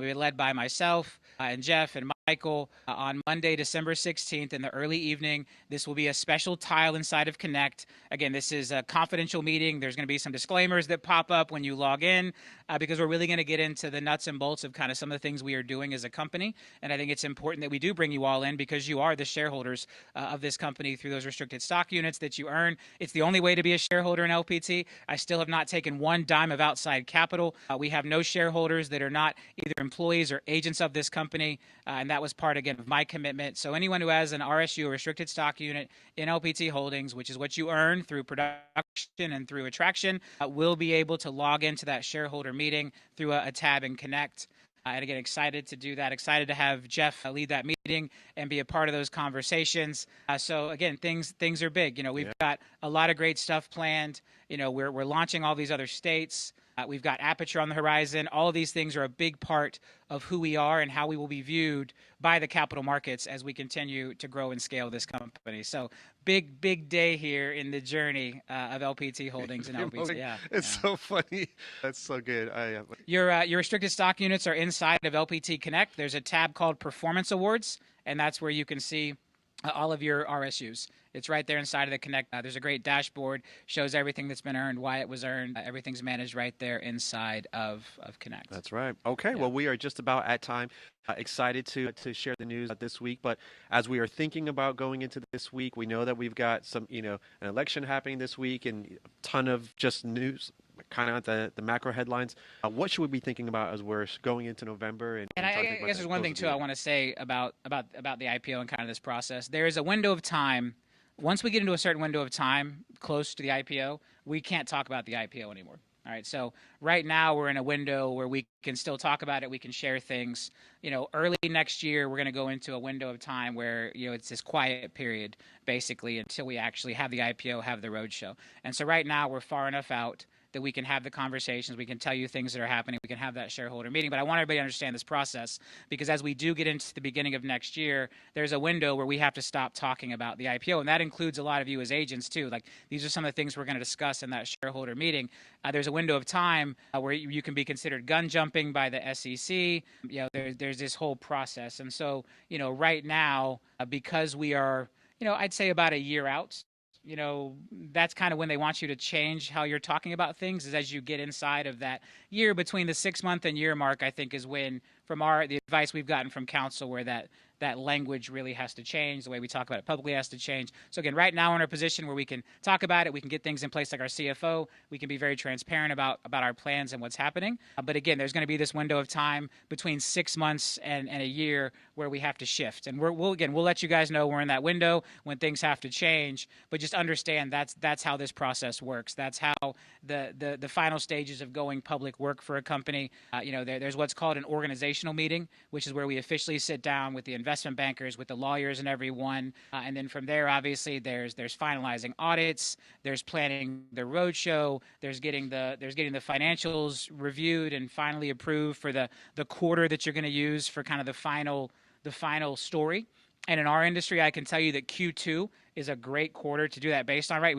be led by myself and Jeff and Michael on Monday, December 16th in the early evening. This will be a special tile inside of Connect. Again, this is a confidential meeting. There's going to be some disclaimers that pop up when you log in because we're really going to get into the nuts and bolts of kind of some of the things we are doing as a company. And I think it's important that we do bring you all in because you are the shareholders of this company through those restricted stock units that you earn. It's the only way to be a shareholder in LPT. I still have not taken one dime of outside capital. We have no shareholders that are not either employees or agents of this company. And that was part, again, of my commitment. So anyone who has an RSU, a restricted stock unit in LPT Holdings, which is what you earn through production and through attraction, will be able to log into that shareholder meeting through a tab in Connect. And again, excited to do that. Excited to have Jeff lead that meeting and be a part of those conversations. So again, things are big. We've got a lot of great stuff planned. We're launching all these other states. We've got Aperture on the horizon. All of these things are a big part of who we are and how we will be viewed by the capital markets as we continue to grow and scale this company. So big day here in the journey of LPT Holdings and LPT. Yeah, it's so funny. That's so good. Your restricted stock units are inside of LPT Connect. There's a tab called Performance Awards, and that's where you can see all of your RSUs. It's right there inside of the Connect. There's a great dashboard, shows everything that's been earned, why it was earned. Everything's managed right there inside of Connect. That's right. Okay, well, we are just about at time. Excited to share the news this week, but as we are thinking about going into this week, we know that we've got some, an election happening this week and a ton of just news, kind of the macro headlines. What should we be thinking about as we're going into November? And I guess there's one thing too I want to say about the IPO and kind of this process. There is a window of time. Once we get into a certain window of time close to the IPO, we can't talk about the IPO anymore. All right, so right now we're in a window where we can still talk about it. We can share things. Early next year, we're going to go into a window of time where, it's this quiet period, basically, until we actually have the IPO, have the roadshow. And so right now we're far enough out that we can have the conversations, we can tell you things that are happening, we can have that shareholder meeting. But I want everybody to understand this process because as we do get into the beginning of next year, there's a window where we have to stop talking about the IPO. And that includes a lot of you as agents too. Like these are some of the things we're going to discuss in that shareholder meeting. There's a window of time where you can be considered gun jumping by the SEC. There's this whole process. And so, right now, because we are, I'd say about a year out, that's kind of when they want you to change how you're talking about things is as you get inside of that year between the 6-month and year mark, I think is when from the advice we've gotten from counsel where that language really has to change. The way we talk about it publicly has to change. So again, right now we're in a position where we can talk about it. We can get things in place like our CFO. We can be very transparent about our plans and what's happening. But again, there's going to be this window of time between 6 months and a year where we have to shift. And we'll let you guys know we're in that window when things have to change. But just understand that's how this process works. That's how the final stages of going public work for a company. There's what's called an organizational meeting, which is where we officially sit down with the investment bankers, with the lawyers and everyone. And then from there, obviously, there's finalizing audits, there's planning the roadshow, there's getting the financials reviewed and finally approved for the quarter that you're going to use for kind of the final story. And in our industry, I can tell you that Q2 is a great quarter to do that based on, right?